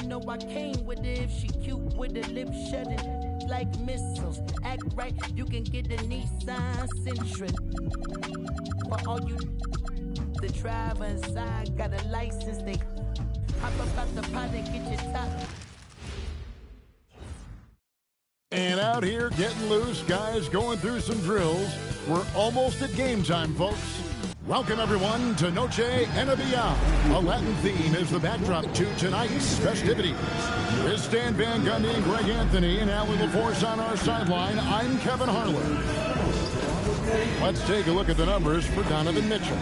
know I came with it. If she cute with the lip shutting like missiles. Act right, you can get the Nissan Sentra. For all you the driver inside got a license, they hop up out the pot and get your top. And out here getting loose, guys going through some drills. We're almost at game time, folks. Welcome, everyone, to Noche NBA. A Latin theme is the backdrop to tonight's festivities. With Stan Van Gundy, Greg Anthony, and Allie LaForce on our sideline, I'm Kevin Harlan. Let's take a look at the numbers for Donovan Mitchell.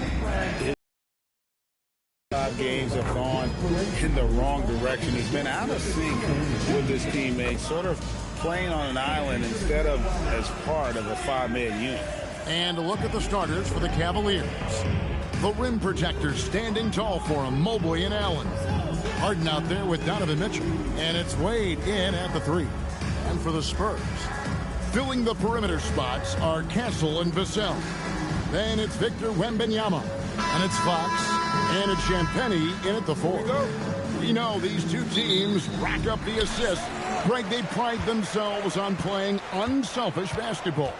5 games have gone in the wrong direction. He's been out of sync with his teammates, sort of playing on an island instead of as part of a 5-man unit. And a look at the starters for the Cavaliers. The rim protectors standing tall for him, Mobley and Allen. Harden out there with Donovan Mitchell. And it's Wade in at the 3. And for the Spurs, filling the perimeter spots are Castle and Vassell. Then it's Victor Wembanyama. And it's Fox. And it's Champagnie in at the 4. We know these two teams rack up the assists. Greg, they pride themselves on playing unselfish basketball.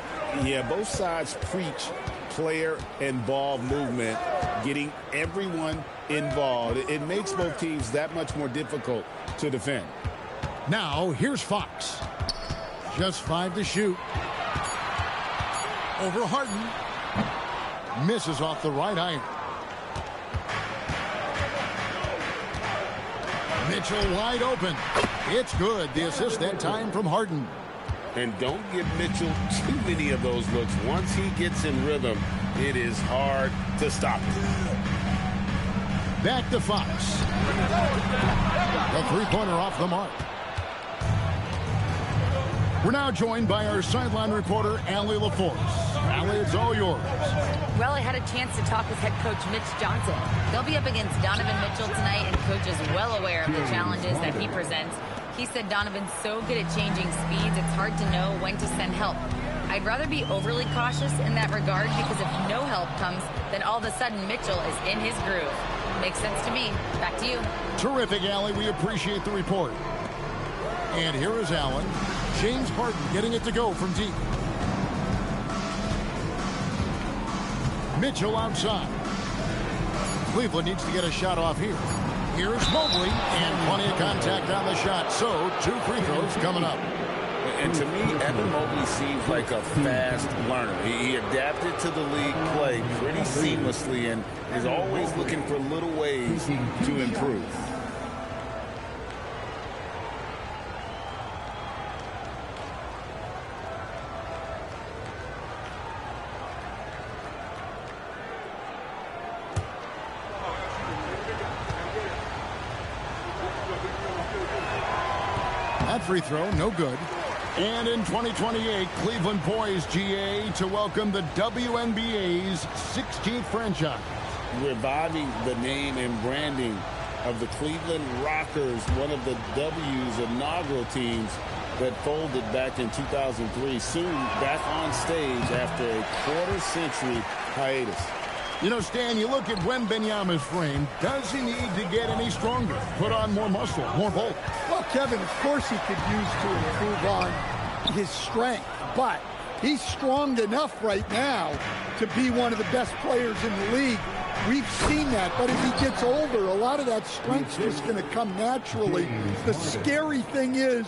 Yeah, both sides preach player and ball movement, getting everyone involved. It makes both teams that much more difficult to defend. Now, here's Fox. Just 5 to shoot. Over Harden. Misses off the right iron. Mitchell wide open. It's good. The assist that time from Harden. And don't give Mitchell too many of those looks. Once he gets in rhythm, it is hard to stop him. Back to Fox. The three-pointer off the mark. We're now joined by our sideline reporter, Allie LaForce. Allie, it's all yours. Well, I had a chance to talk with head coach Mitch Johnson. They'll be up against Donovan Mitchell tonight, and coach is well aware of the challenges that he presents. He said Donovan's so good at changing speeds, it's hard to know when to send help. I'd rather be overly cautious in that regard because if no help comes, then all of a sudden Mitchell is in his groove. Makes sense to me. Back to you. Terrific, Allie. We appreciate the report. And here is Allen. James Harden getting it to go from deep. Mitchell outside. Cleveland needs to get a shot off here. Here's Mobley, and plenty of contact on the shot. So, 2 free throws coming up. And to me, Evan Mobley seems like a fast learner. He adapted to the league play pretty seamlessly and is always looking for little ways to improve. That free throw, no good. And in 2028, Cleveland poised, GA, to welcome the WNBA's 16th franchise. Reviving the name and branding of the Cleveland Rockers, one of the W's inaugural teams that folded back in 2003, soon back on stage after a quarter-century hiatus. You know, Stan, you look at Wembanyama's frame. Does he need to get any stronger? Put on more muscle, more bulk? Well, Kevin, of course he could use to improve on his strength, but he's strong enough right now to be one of the best players in the league. We've seen that, but as he gets older, a lot of that strength's just going to come naturally. The scary thing is,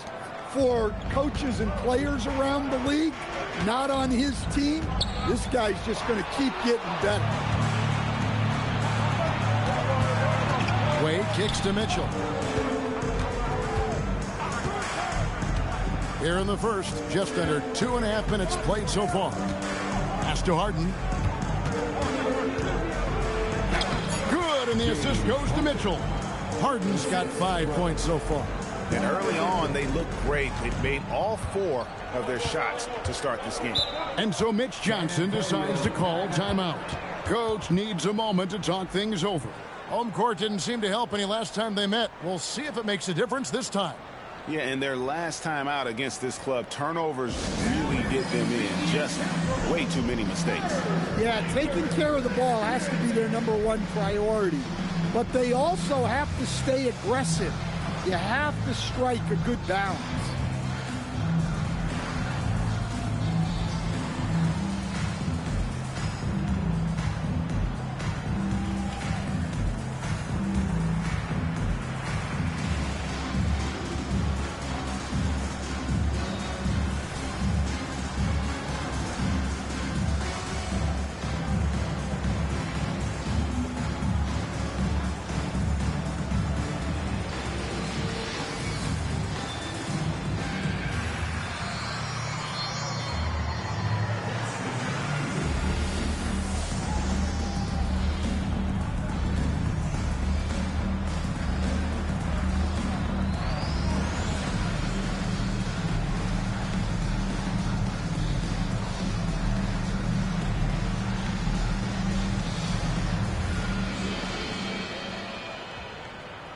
for coaches and players around the league, not on his team, this guy's just going to keep getting better. Wade kicks to Mitchell. Here in the first, just under 2.5 minutes played so far. Pass to Harden. Good, and the assist goes to Mitchell. Harden's got 5 points so far. And early on, they looked great. They made all 4 of their shots to start this game. And so Mitch Johnson decides to call timeout. Coach needs a moment to talk things over. Home court didn't seem to help any last time they met. We'll see if it makes a difference this time. Yeah, and their last time out against this club, turnovers really did them in. Just way too many mistakes. Yeah, taking care of the ball has to be their #1 priority. But they also have to stay aggressive. You have to strike a good balance.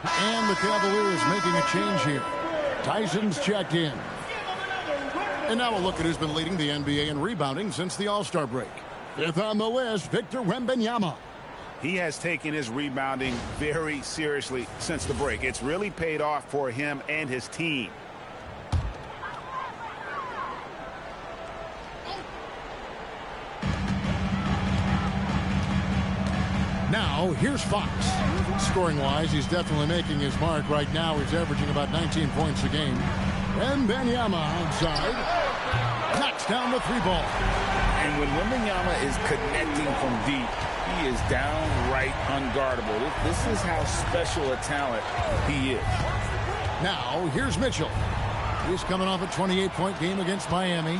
And the Cavaliers making a change here. Tyson's checked in. And now a look at who's been leading the NBA in rebounding since the All-Star break. Fifth on the list, Victor Wembanyama. He has taken his rebounding very seriously since the break. It's really paid off for him and his team. Now, here's Fox. Scoring-wise, he's definitely making his mark. Right now, he's averaging about 19 points a game. Wembanyama outside. Knocks down the three ball. And when Wembanyama is connecting from deep, he is downright unguardable. This is how special a talent he is. Now, here's Mitchell. He's coming off a 28-point game against Miami.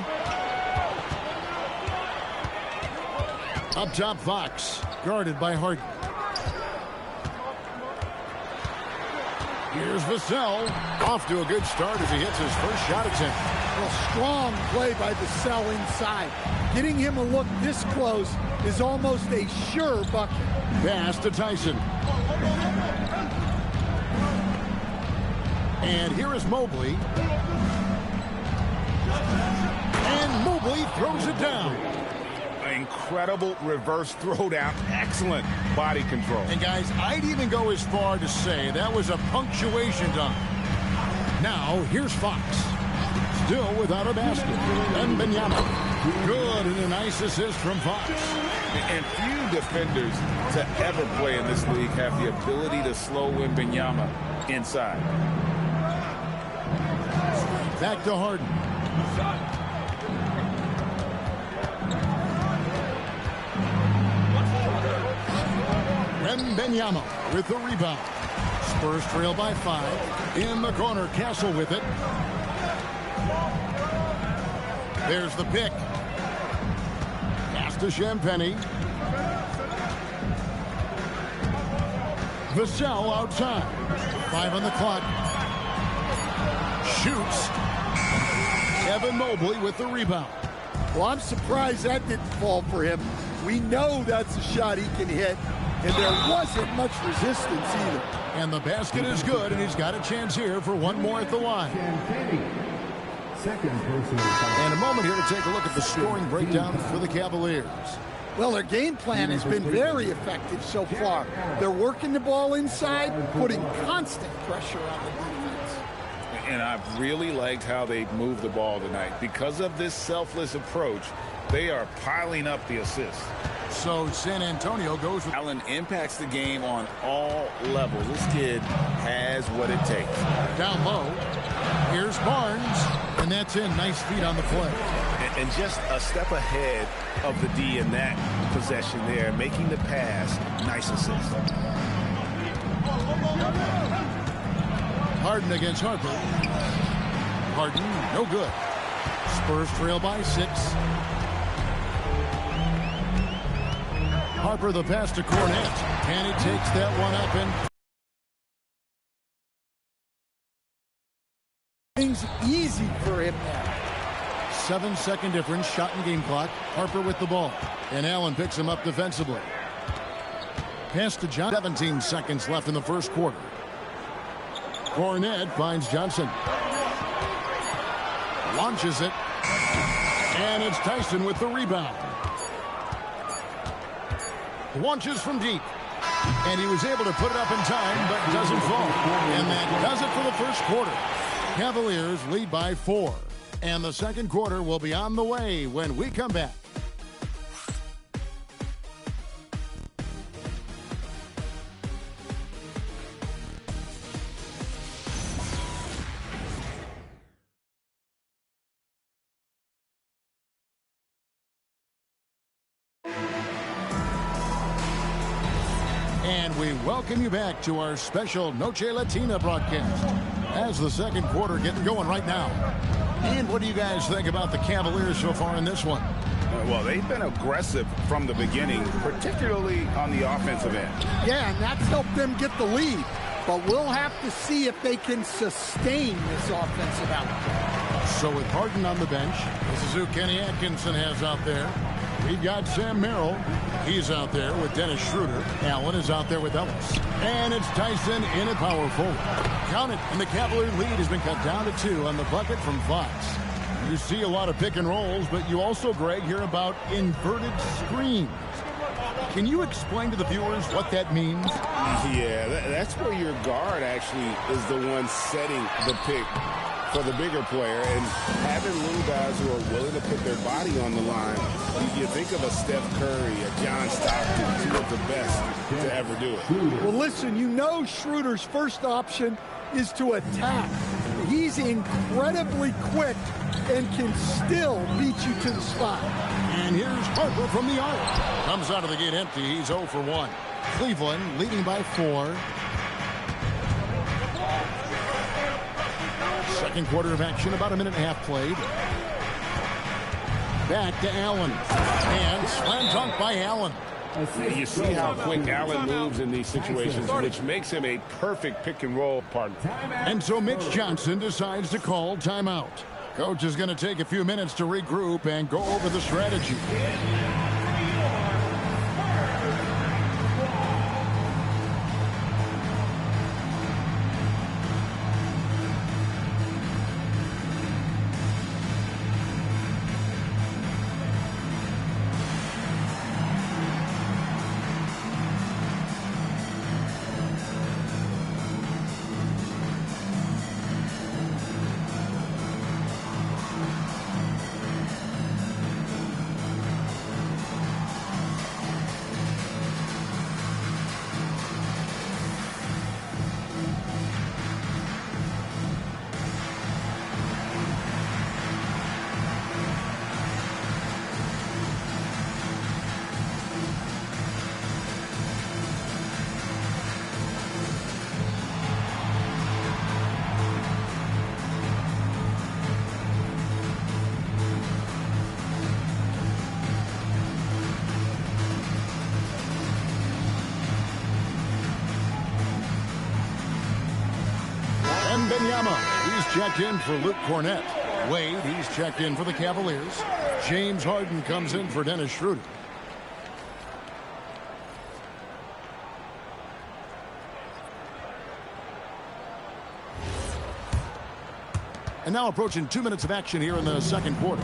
Up top, Fox. Guarded by Harden. Here's Vassell. Off to a good start as he hits his first shot attempt. A strong play by Vassell inside. Getting him a look this close is almost a sure bucket. Pass to Tyson. And here is Mobley. And Mobley throws it down. Incredible reverse throwdown. Excellent body control. And guys, I'd even go as far to say that was a punctuation dunk. Now, here's Fox. Still without a basket. Wembanyama. Good, and a nice assist from Fox. And few defenders to ever play in this league have the ability to slow Wembanyama inside. Back to Harden. Wembanyama with the rebound. Spurs trail by 5. In the corner, Castle with it. There's the pick. Pass to Champagny. Vassell outside. 5 on the clock. Shoots. Evan Mobley with the rebound. Well, I'm surprised that didn't fall for him. We know that's a shot he can hit, and there wasn't much resistance either. And the basket is good, and he's got a chance here for one more at the line. And a moment here to take a look at the scoring breakdown for the Cavaliers. Well, their game plan has been very effective so far. They're working the ball inside, putting constant pressure on the defense. And I've really liked how they moved the ball tonight. Because of this selfless approach, they are piling up the assists. So San Antonio goes with Allen impacts the game on all levels. This kid has what it takes. down low. Here's Barnes, and that's in. Nice feet on the play. And just a step ahead of the D in that possession there, making the pass. Nice assist. Harden against Harper. Harden, no good. Spurs trail by 6. Harper the pass to Cornette. And he takes that one up and Things easy for him now. 7-second difference, shot and game clock. Harper with the ball. And Allen picks him up defensively. Pass to John. 17 seconds left in the first quarter. Cornette finds Johnson. Launches it. And it's Tyson with the rebound. Launches from deep. And he was able to put it up in time, but doesn't fall. And that does it for the first quarter. Cavaliers lead by 4. And the second quarter will be on the way when we come back. And we welcome you back to our special Noche Latina broadcast as the second quarter getting going right now. And what do you guys think about the Cavaliers so far in this one? Well, they've been aggressive from the beginning, particularly on the offensive end. Yeah, and that's helped them get the lead. But we'll have to see if they can sustain this offensive output. So with Harden on the bench, this is who Kenny Atkinson has out there. We've got Sam Merrill. He's out there with Dennis Schroeder. Allen is out there with Ellis. And it's Tyson in at power forward. Count it, and the Cavalier lead has been cut down to 2 on the bucket from Fox. You see a lot of pick and rolls, but you also, Greg, hear about inverted screens. Can you explain to the viewers what that means? Yeah, that's where your guard actually is the one setting the pick for the bigger player, and having little guys who are willing to put their body on the line. You think of a Steph Curry, a John Stockton, 2 of the best to ever do it. Well, listen, you know Schroeder's first option is to attack. He's incredibly quick and can still beat you to the spot. And here's Harper from the arc. Comes out of the gate empty. He's 0 for 1. Cleveland leading by 4. Second quarter of action, about a minute and a half played. Back to Allen. And slam dunk by Allen. You see how quick Allen moves in these situations, which makes him a perfect pick-and-roll partner. And so Mitch Johnson decides to call timeout. Coach is going to take a few minutes to regroup and go over the strategy. He's checked in for Luke Cornett. Wade, he's checked in for the Cavaliers. James Harden comes in for Dennis Schroeder. And now approaching 2 minutes of action here in the second quarter.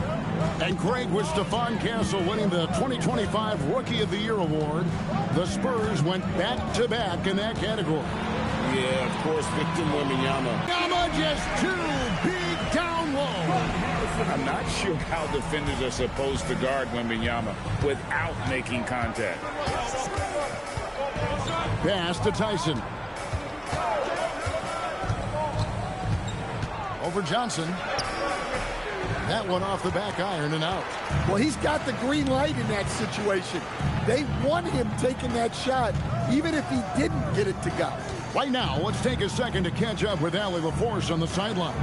And Craig, with Stephon Castle winning the 2025 Rookie of the Year award, the Spurs went back-to-back in that category. Yeah, of course, Victor Wembanyama. Wembanyama just 2 big down low. I'm not sure how defenders are supposed to guard Wembanyama without making contact. Pass to Tyson. Over Johnson. That one off the back iron and out. Well, he's got the green light in that situation. They want him taking that shot, even if he didn't get it to go. Right now, let's take a second to catch up with Allie LaForce on the sidelines.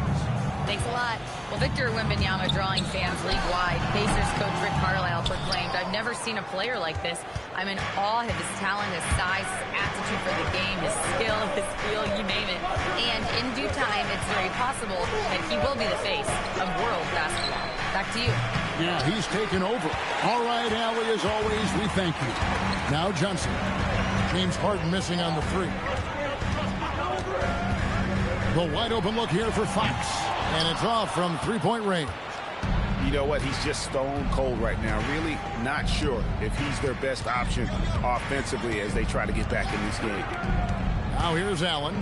Thanks a lot. Well, Victor Wembanyama drawing fans league-wide. Pacers coach Rick Carlisle proclaimed, "I've never seen a player like this. I'm in awe of his talent, his size, his aptitude for the game, his skill, his feel, you name it. And in due time, it's very possible that he will be the face of world basketball." Back to you. Yeah, he's taken over. All right, Allie, as always, we thank you. Now Johnson. James Harden missing on the 3. The wide open look here for Fox. And it's off from three-point range. You know what? He's just stone cold right now. Really not sure if he's their best option offensively as they try to get back in this game. Now here's Allen.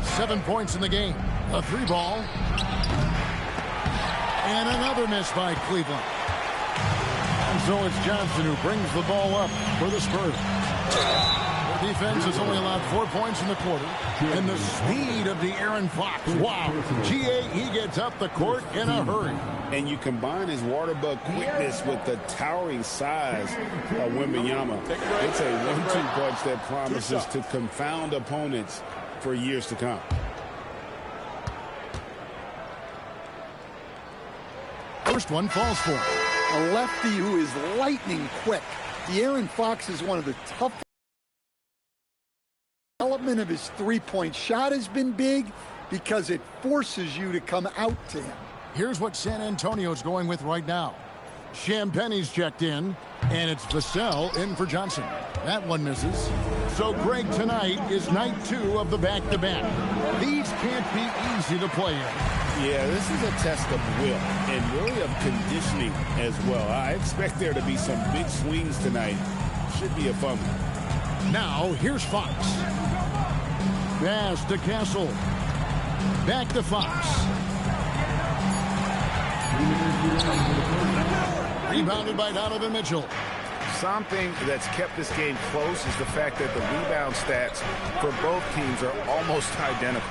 7 points in the game. A 3-ball. And another miss by Cleveland. And so it's Johnson who brings the ball up for the Spurs. The defense has only allowed 4 points in the quarter. And the speed of the Aaron Fox. Wow. G.A., he gets up the court in a hurry. And you combine his water bug quickness with the towering size of Wembanyama. It's a 1-2 punch that promises to confound opponents for years to come. First one falls for him. A lefty who is lightning quick. De'Aaron Fox is one of the toughest. Development of his three-point shot has been big because it forces you to come out to him. Here's what San Antonio's going with right now. Champagne's checked in, and it's Vassell in for Johnson. That one misses. So Greg, tonight is night 2 of the back-to-back. These can't be easy to play in. Yeah, this is a test of will and really of conditioning as well. I expect there to be some big swings tonight. Should be a fun one. Now, here's Fox. Pass to Castle. Back to Fox. Rebounded by Donovan Mitchell. Something that's kept this game close is the fact that the rebound stats for both teams are almost identical.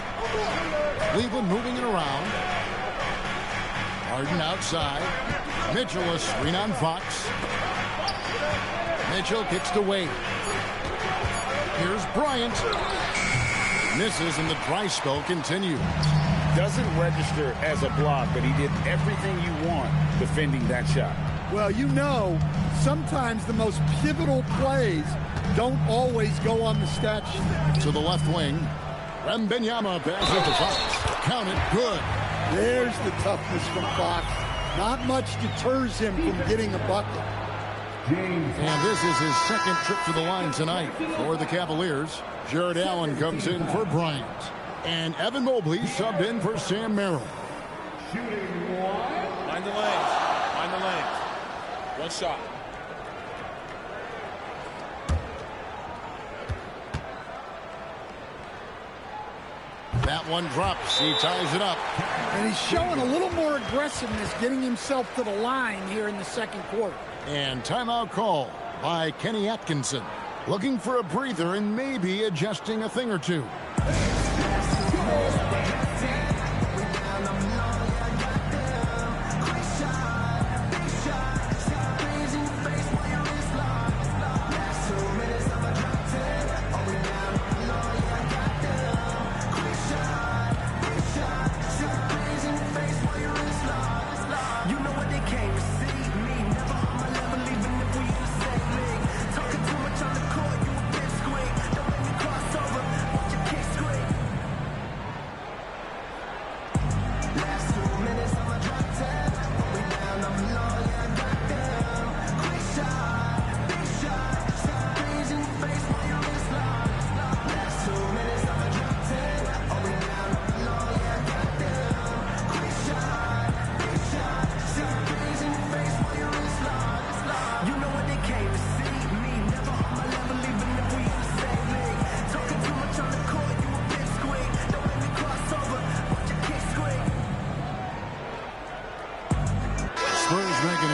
Cleveland moving it around. Harden outside. Mitchell a screen on Fox. Mitchell kicks to Wade. Here's Bryant. Misses and the dry spell continues. Doesn't register as a block, but he did everything you want defending that shot. Well, you know, sometimes the most pivotal plays don't always go on the stat sheet. To the left wing. Wembanyama passes to Fox. Count it. Good. There's the toughness from Fox. Not much deters him from getting a bucket. And this is his second trip to the line tonight for the Cavaliers. Jared Allen comes in for Bryant. And Evan Mobley subbed in for Sam Merrill. Find the lanes. Find the lanes. One shot. That one drops. He ties it up. And he's showing a little more aggressiveness getting himself to the line here in the second quarter. And timeout call by Kenny Atkinson. Looking for a breather and maybe adjusting a thing or two.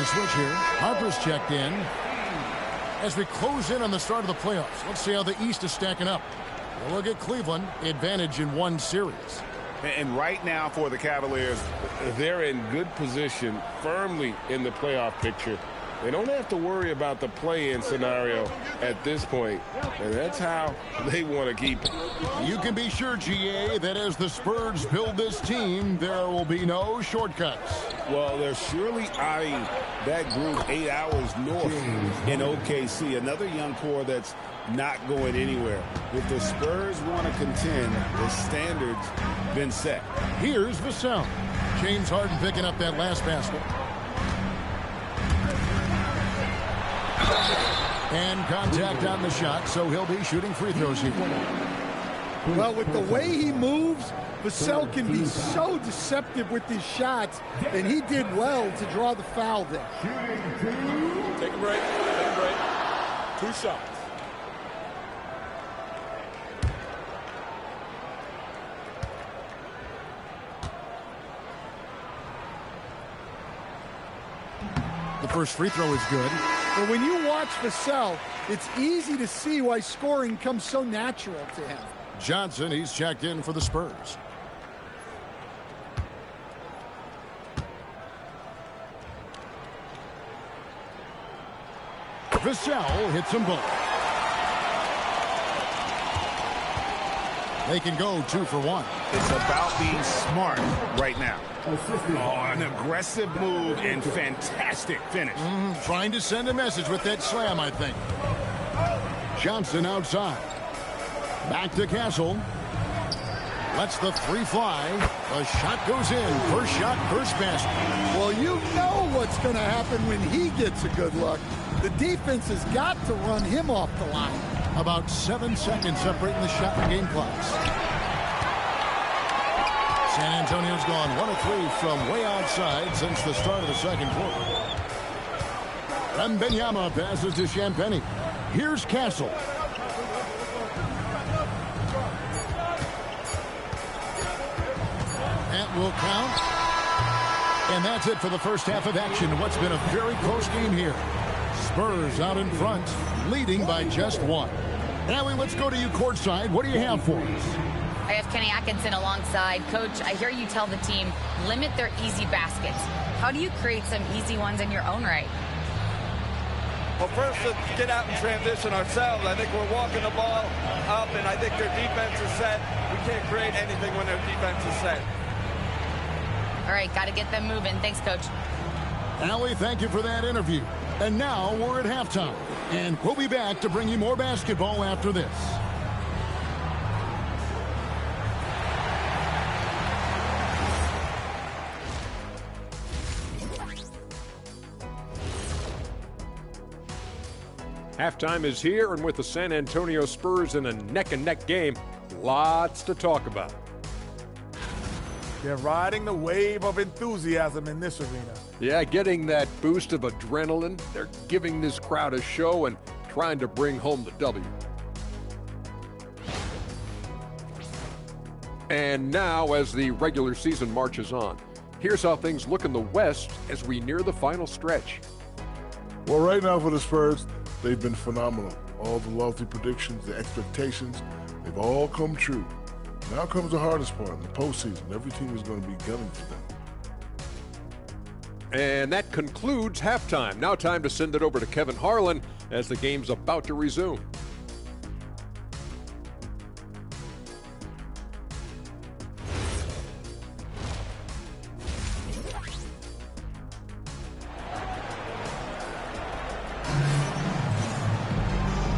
Switch here. Harper's checked in. As we close in on the start of the playoffs, let's see how the East is stacking up. We'll look at Cleveland, advantage in one series. And right now for the Cavaliers, they're in good position, firmly in the playoff picture. They don't have to worry about the play-in scenario at this point, and that's how they want to keep it. You can be sure, GA, that as the Spurs build this team, there will be no shortcuts. Well, they're surely eyeing that group 8 hours north in OKC, another young core that's not going anywhere. If the Spurs want to contend, the standard's been set. Here's Vassell. James Harden picking up that last basket. And contact on the shot, so he'll be shooting free throws here. Well, with the way he moves, Vassell can be so deceptive with these shots, and he did well to draw the foul there. Take a break. Take a break. 2 shots. The first free throw is good. But when you watch Vassell, it's easy to see why scoring comes so natural to him. Johnson, he's checked in for the Spurs. Vassell hits them both. They can go 2 for 1. It's about being smart right now. Oh, an aggressive move and fantastic finish. Trying to send a message with that slam, I think. Johnson outside. Back to Castle. Lets the three fly. The shot goes in. First shot, first basket. Well, you know what's going to happen when he gets a good look. The defense has got to run him off the line. About 7 seconds separating the shot and game clocks. San Antonio's gone 1 of 3 from way outside since the start of the second quarter. Wembanyama passes to Champagny. Here's Castle. That will count. And that's it for the first half of action. What's been a very close game here. Spurs out in front, leading by just 1. Allie, let's go to you courtside. What do you have for us? I have Kenny Atkinson alongside. Coach, I hear you tell the team, limit their easy baskets. How do you create some easy ones in your own right? Well, first, let's get out and transition ourselves. I think we're walking the ball up, and I think their defense is set. We can't create anything when their defense is set. All right, got to get them moving. Thanks, Coach. Allie, thank you for that interview. And now we're at halftime. And we'll be back to bring you more basketball after this. Halftime is here, and with the San Antonio Spurs in a neck-and-neck game, lots to talk about. They're riding the wave of enthusiasm in this arena. Yeah, getting that boost of adrenaline. They're giving this crowd a show and trying to bring home the W. And now, as the regular season marches on, here's how things look in the West as we near the final stretch. Well, right now for the Spurs, they've been phenomenal. All the lofty predictions, the expectations, they've all come true. Now comes the hardest part, the postseason. Every team is going to be gunning for them. And that concludes halftime. Now time to send it over to Kevin Harlan as the game's about to resume.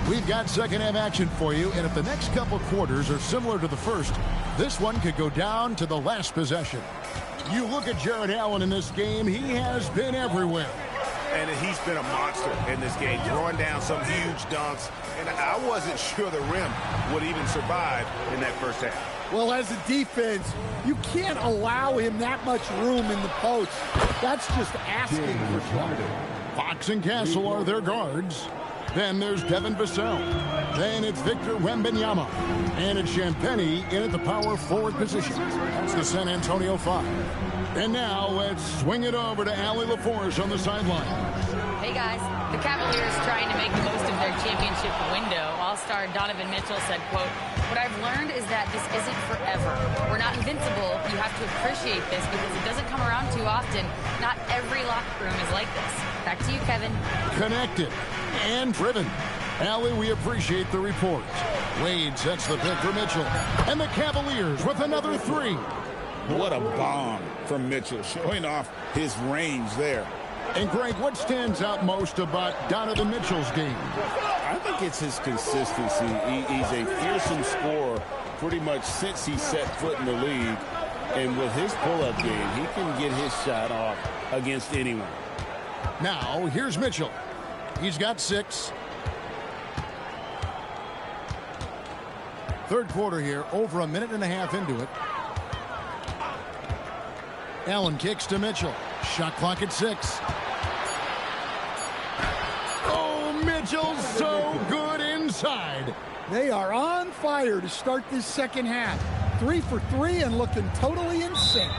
We've got second half action for you, and if the next couple quarters are similar to the first, this one could go down to the last possession. You look at Jared Allen in this game, he has been everywhere. And he's been a monster in this game, throwing down some huge dunks. And I wasn't sure the rim would even survive in that first half. Well, as a defense, you can't allow him that much room in the post. That's just asking for trouble. Fox and Castle are their guards. Then there's Devin Vassell. Then it's Victor Wembanyama. And it's Champagny in at the power forward position. That's the San Antonio 5. And now let's swing it over to Allie LaForce on the sideline. Hey, guys. The Cavaliers trying to make the most of their championship window. All-star Donovan Mitchell said, quote, "What I've learned is that this isn't forever. We're not invincible. You have to appreciate this because it doesn't come around too often. Not every locker room is like this." Back to you, Kevin. Connected and driven. Allie, we appreciate the report. Wade sets the pick for Mitchell. And the Cavaliers with another three. What a bomb from Mitchell, showing off his range there. And Greg, what stands out most about Donovan Mitchell's game? I think it's his consistency. He's a fearsome scorer pretty much since he set foot in the league. And with his pull-up game, he can get his shot off against anyone. Now, here's Mitchell. He's got 6. Third quarter here, over a minute and a half into it. Allen kicks to Mitchell. Shot clock at 6. Oh, Mitchell's so good inside. They are on fire to start this second half. 3 for 3 and looking totally in sync.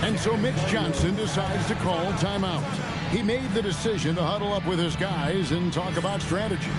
And so Mitch Johnson decides to call timeout. He made the decision to huddle up with his guys and talk about strategy.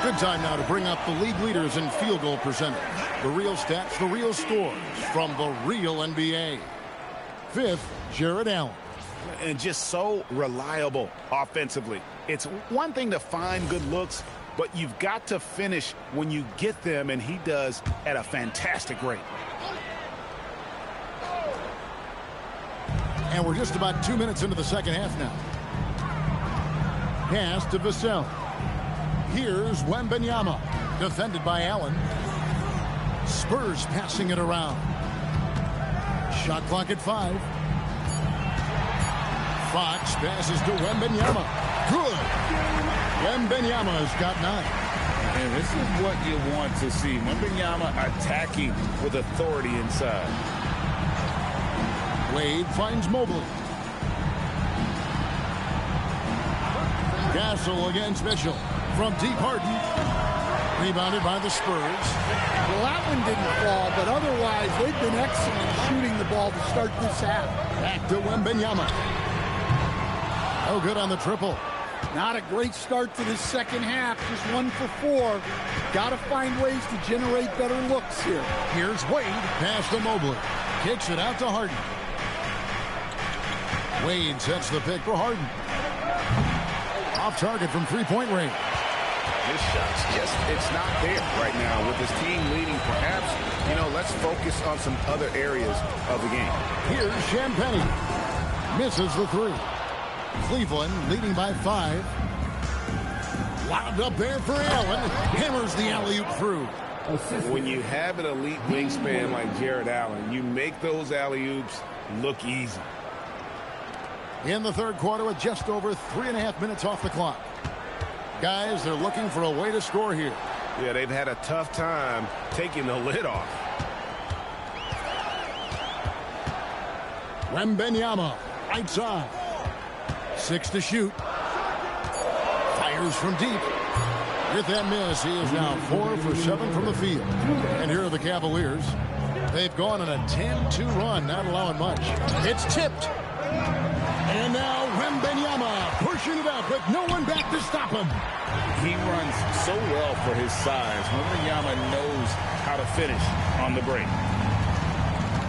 Good time now to bring up the league leaders in field goal percentage. The real stats, the real scores from the real NBA. Fifth, Jared Allen. And just so reliable offensively. It's one thing to find good looks, but you've got to finish when you get them, and he does at a fantastic rate. And we're just about 2 minutes into the second half now. Pass to Vassell. Here's Wembanyama, defended by Allen. Spurs passing it around. Shot clock at 5. Fox passes to Wembanyama. Good. Wembanyama's got 9. And this is what you want to see. Wembanyama attacking with authority inside. Wade finds Mobley. Castle against Mitchell. From deep, Harden. Rebounded by the Spurs. Well, that one didn't fall, but otherwise they've been excellent shooting the ball to start this half. Back to Wembanyama. Oh, good on the triple. Not a great start to this second half. Just 1 for 4. Got to find ways to generate better looks here. Here's Wade. Pass to Mobley. Kicks it out to Harden. Wade sets the pick for Harden. Off target from three-point range. This shot's just, it's not there right now with his team leading. Perhaps, let's focus on some other areas of the game. Here's Champagnie. Misses the 3. Cleveland leading by 5. Lobbed up there for Allen. Hammers the alley-oop through. When you have an elite wingspan like Jared Allen, you make those alley-oops look easy. In the third quarter with just over 3.5 minutes off the clock. Guys, they're looking for a way to score here. Yeah, they've had a tough time taking the lid off. Wembanyama, right side. 6 to shoot. Fires from deep. With that miss, he is now 4 for 7 from the field. And here are the Cavaliers. They've gone on a 10-2 run, not allowing much. It's tipped. And now Wembanyama pushing it up with no one back to stop him. He runs so well for his size. Wembanyama knows how to finish on the break.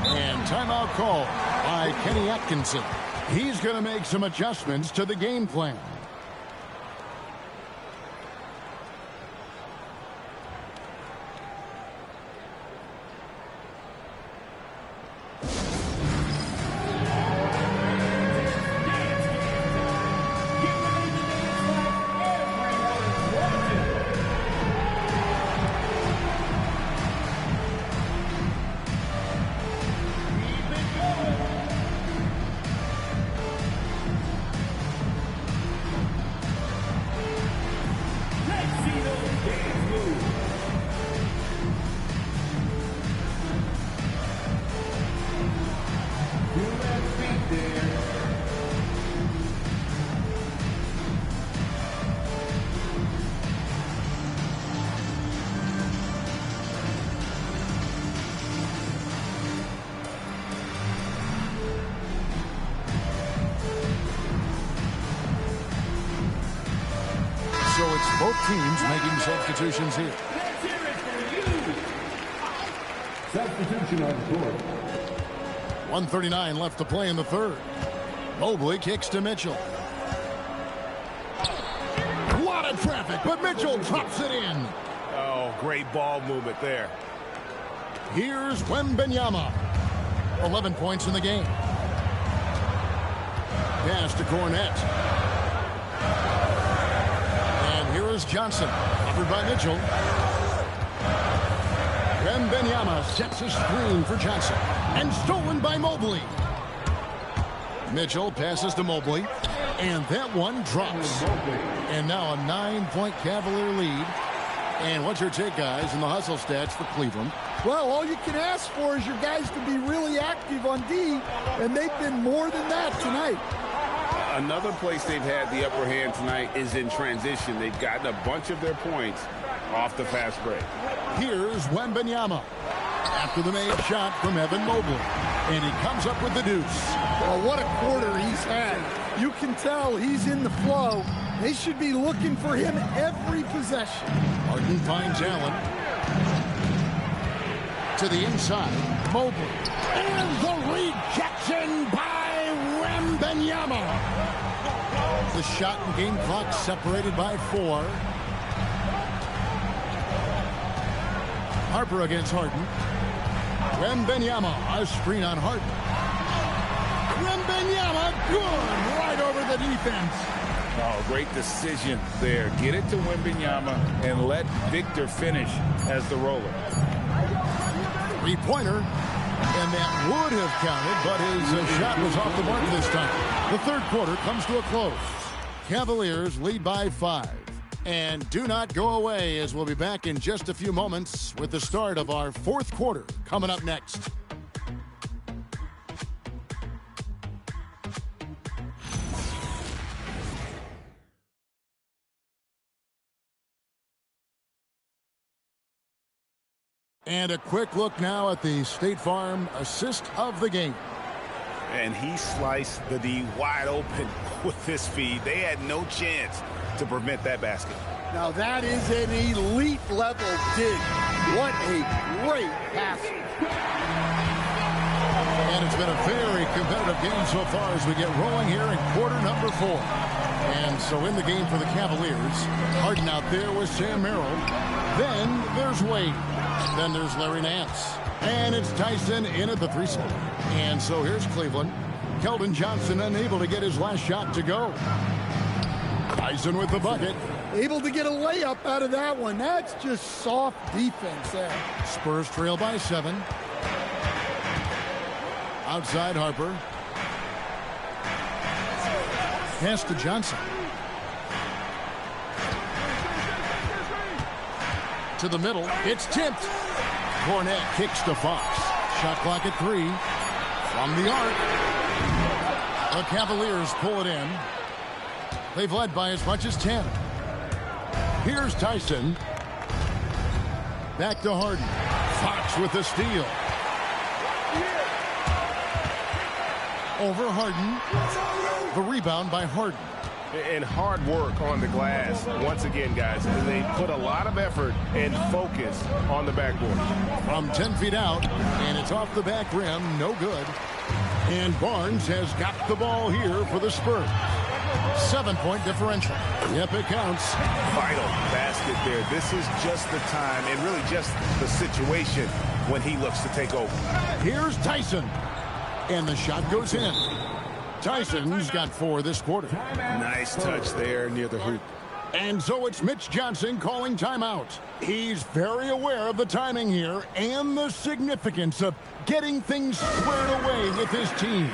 And timeout call by Kenny Atkinson. He's going to make some adjustments to the game plan. So it's both teams making substitutions here. Let's hear it for you. Substitution on the court. 1:39 left to play in the third. Mobley kicks to Mitchell. A lot of traffic, but Mitchell drops it in. Oh, great ball movement there. Here's Wembanyama. 11 points in the game. Pass to Cornette. And here is Johnson. Offered by Mitchell. Wembanyama sets a screen for Johnson. And stolen by Mobley. Mitchell passes to Mobley. And that one drops. And now a 9-point Cavalier lead. And what's your take, guys, in the hustle stats for Cleveland? Well, all you can ask for is your guys to be really active on D, and they've been more than that tonight. Another place they've had the upper hand tonight is in transition. They've gotten a bunch of their points off the fast break. Here's Wembanyama. After the made shot from Evan Mobley. And he comes up with the deuce. Well, what a quarter he's had. You can tell he's in the flow. They should be looking for him every possession. Harden finds Allen. To the inside. Mobley. And the rejection by Wembanyama. The shot and game clock separated by 4. Harper against Harden. Wembanyama, a screen on Harden. Wembanyama, good, right over the defense. Oh, great decision there. Get it to Wembanyama and let Victor finish as the roller. Three-pointer, and that would have counted, but his shot was off the mark this time. The third quarter comes to a close. Cavaliers lead by 5. And do not go away, as we'll be back in just a few moments with the start of our fourth quarter coming up next. And a quick look now at the State Farm assist of the game. And he sliced the D wide open with his feed. They had no chance to prevent that basket. Now that is an elite level dig. What a great pass. And it's been a very competitive game so far as we get rolling here in quarter number 4. And so in the game for the Cavaliers, Harden out there with Sam Merrill. Then there's Wade. Then there's Larry Nance. And it's Tyson in at the 3 spot. And so here's Cleveland. Keldon Johnson unable to get his last shot to go. Tyson with the bucket. Able to get a layup out of that one. That's just soft defense there. Spurs trail by 7. Outside Harper. Pass to Johnson. To the middle. It's tipped. Cornette kicks to Fox. Shot clock at 3. From the arc. The Cavaliers pull it in. They've led by as much as 10. Here's Tyson. Back to Harden. Fox with the steal. Over Harden. The rebound by Harden. And hard work on the glass. Once again, guys, they put a lot of effort and focus on the backboard. From 10 feet out, and it's off the back rim. No good. And Barnes has got the ball here for the Spurs. 7-point differential. Yep, it counts. Vital basket there. This is just the time and really just the situation when he looks to take over. Here's Tyson. And the shot goes in. Tyson's got 4 this quarter. Nice touch there near the hoop. And so it's Mitch Johnson calling timeout. He's very aware of the timing here and the significance of getting things squared away with his team.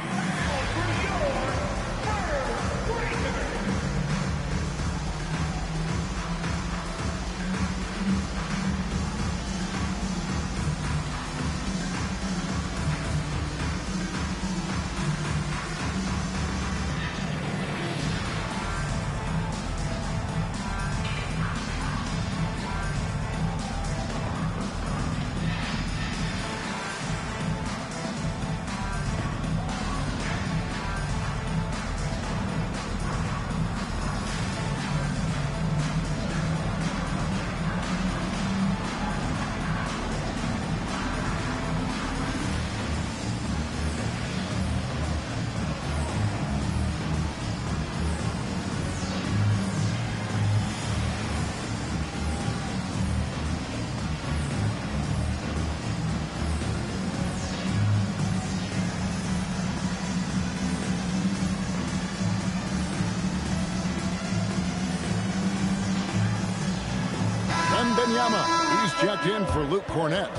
Wembanyama. He's checked in for Luke Cornett.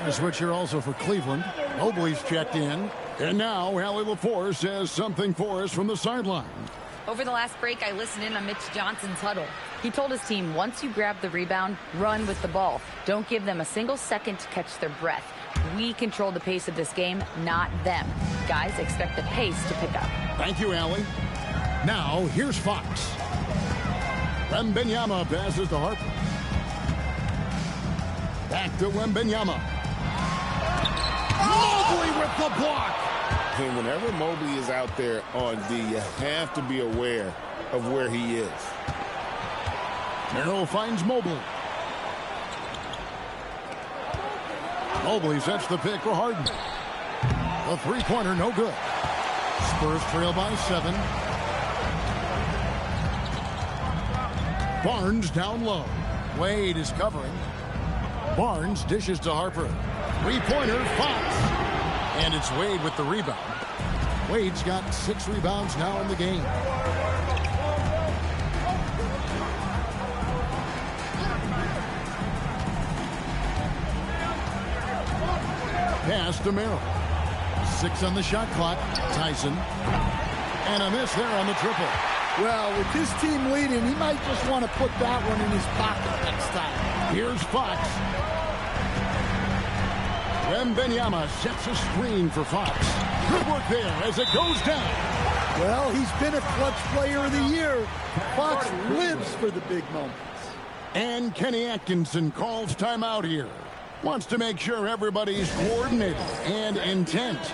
A switch here also for Cleveland. Mobley's checked in. And now, Allie LaForce says something for us from the sideline. Over the last break, I listened in on Mitch Johnson's huddle. He told his team, once you grab the rebound, run with the ball. Don't give them a single second to catch their breath. We control the pace of this game, not them. Guys, expect the pace to pick up. Thank you, Allie. Now, here's Fox. Wembanyama passes to Harper. Back to Wembanyama. Mobley with the block. And whenever Mobley is out there on D, you have to be aware of where he is. Merrill finds Mobley. Mobley sets the pick for Harden. The three-pointer, no good. Spurs trail by 7. Barnes down low. Wade is covering. Barnes dishes to Harper. Three-pointer, Fox. And it's Wade with the rebound. Wade's got 6 rebounds now in the game. Pass to Merrill. 6 on the shot clock. Tyson. And a miss there on the triple. Well, with his team leading, he might just want to put that one in his pocket next time. Here's Fox. Wembanyama sets a screen for Fox. Good work there as it goes down. Well, he's been a clutch player of the year. Fox lives for the big moments. And Kenny Atkinson calls timeout here. Wants to make sure everybody's coordinated and intent.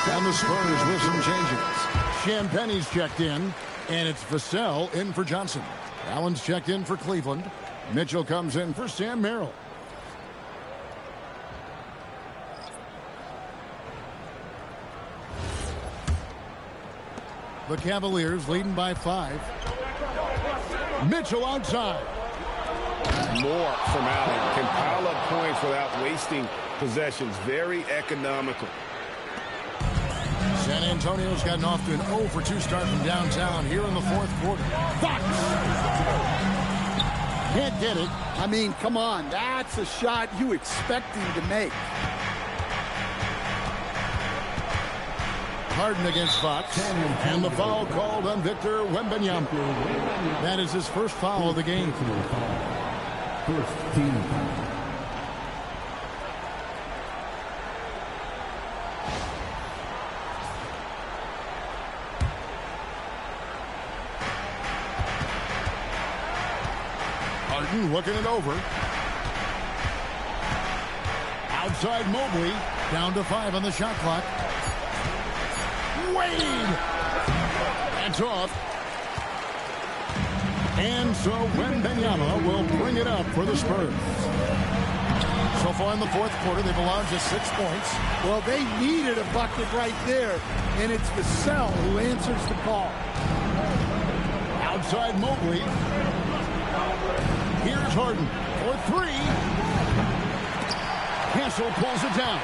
And the Spurs with some changes. Champagne's checked in, and it's Vassell in for Johnson. Allen's checked in for Cleveland. Mitchell comes in for Sam Merrill. The Cavaliers leading by 5. Mitchell outside. More from Allen. Can pile up points without wasting possessions. Very economical. San Antonio's gotten off to an 0 for 2 start from downtown here in the 4th quarter. Fox! Can't get it. I mean, come on. That's a shot you expect him to make. Harden against Fox. And the foul called on Victor Wembanyama. That is his first foul of the game. First team. Harden looking it over. Outside Mobley. Down to 5 on the shot clock. Wade! That's off. And so Wembanyama will bring it up for the Spurs. So far in the 4th quarter, they've allowed just 6 points. Well, they needed a bucket right there, and it's Vassell who answers the call. Outside Mobley. Here's Harden for 3. Cassell pulls it down.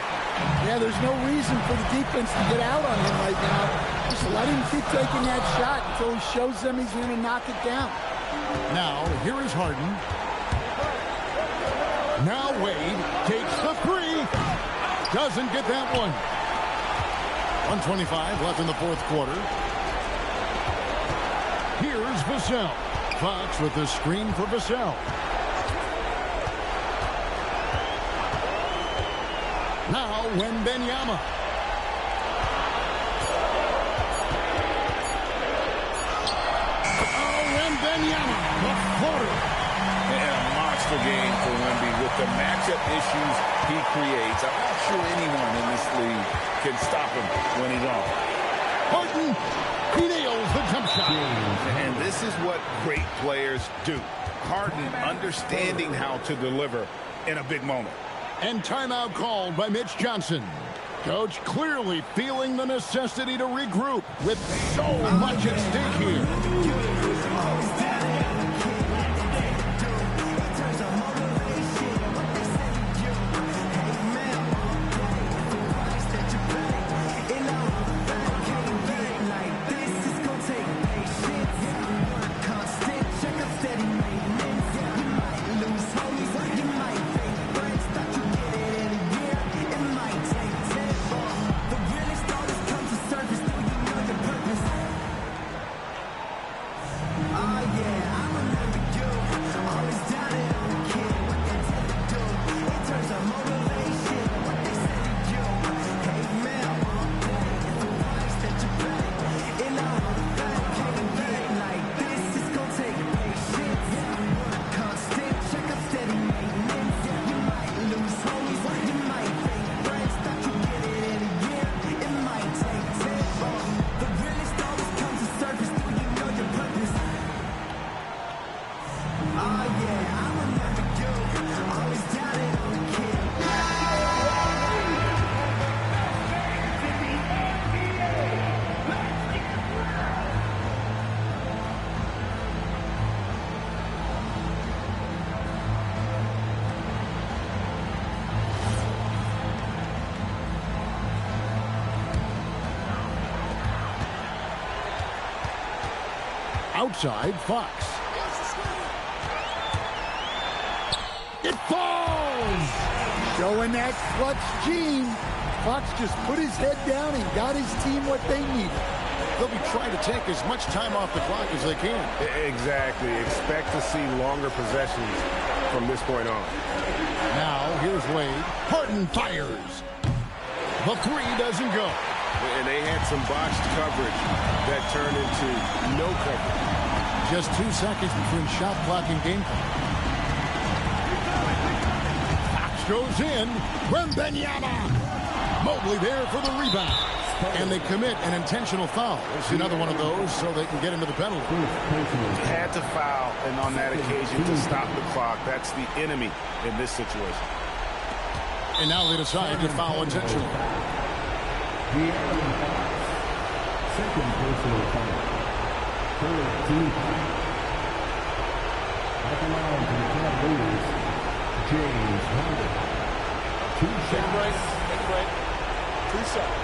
Yeah, there's no reason for the defense to get out on him right now. Just let him keep taking that shot until he shows them he's going to knock it down. Now, here is Harden. Now Wade takes the 3. Doesn't get that one. 1:25 left in the 4th quarter. Here's Vassell. Fox with the screen for Vassell. Now Wembanyama. Wembanyama, the floater. And a monster game for Wemby with the matchup issues he creates. I'm not sure anyone in this league can stop him when he's on. Harden, he nails the jump shot. And this is what great players do. Harden understanding how to deliver in a big moment. And timeout called by Mitch Johnson. Coach clearly feeling the necessity to regroup with so much at stake here. Outside, Fox. It falls! Showing that clutch gene. Fox just put his head down and got his team what they needed. They'll be trying to take as much time off the clock as they can. Exactly. Expect to see longer possessions from this point on. Now, here's Wade. Harden fires. The three doesn't go. And they had some botched coverage that turned into no coverage. Just 2 seconds between shot clock and game clock. Fox goes in. Wembanyama. Mobley there for the rebound. And they commit an intentional foul. It's another one of those so they can get into the penalty. Had to foul, and on that occasion to stop the clock. That's the enemy in this situation. And now they decide to foul intentionally. Second personal foul. Third team. At the line for the Cavaliers, James Harden. 2 shots. Take a break. 2 shots.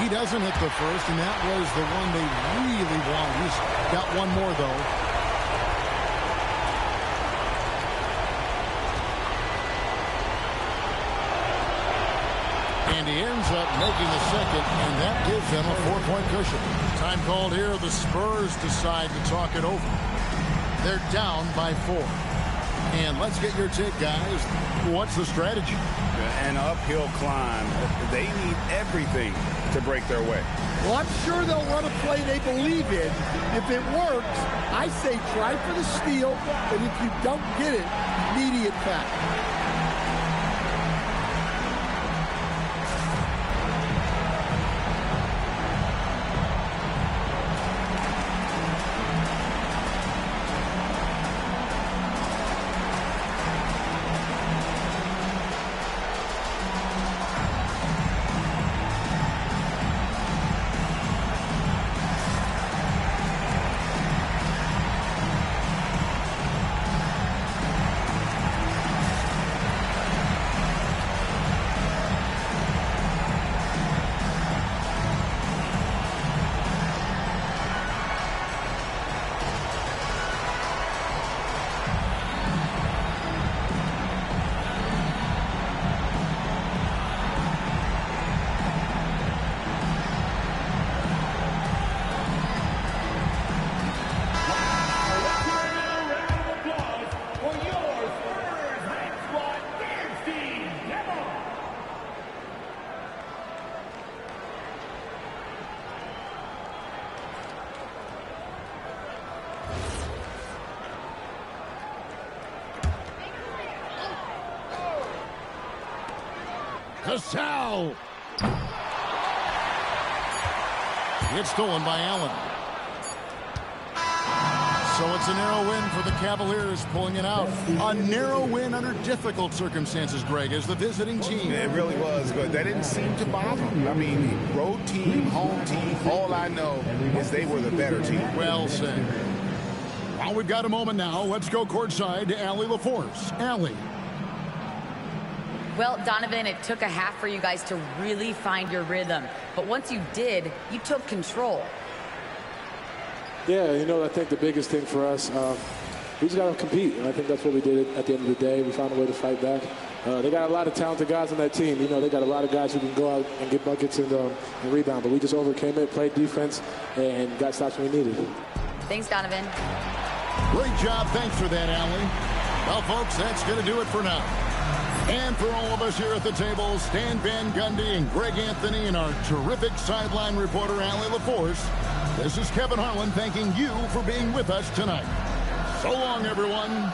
He doesn't hit the first, and that was the one they really wanted. He's got one more, though. And he ends up making the second, and that gives them a 4-point cushion. Time called here. The Spurs decide to talk it over. They're down by 4. And let's get your take, guys. What's the strategy? An uphill climb. They need everything to break their way. Well, I'm sure they'll run a play they believe in. If it works, I say try for the steal, but if you don't get it, immediate foul. Cassell. It's stolen by Allen. So it's a narrow win for the Cavaliers, pulling it out. A narrow win under difficult circumstances, Greg, as the visiting team. It really was, but that didn't seem to bother them. I mean, road team, home team, all I know is they were the better team. Well said. Well, we've got a moment now. Let's go courtside to Allie LaForce. Allie. Well, Donovan, it took a half for you guys to really find your rhythm. But once you did, you took control. Yeah, I think the biggest thing for us, we just got to compete. And I think that's what we did at the end of the day. We found a way to fight back. They got a lot of talented guys on that team. They got a lot of guys who can go out and get buckets and rebound. But we just overcame it, played defense, and got stops when we needed. Thanks, Donovan. Great job. Thanks for that, Allie. Well, folks, that's going to do it for now. And for all of us here at the table, Stan Van Gundy and Greg Anthony and our terrific sideline reporter, Allie LaForce, this is Kevin Harlan thanking you for being with us tonight. So long, everyone.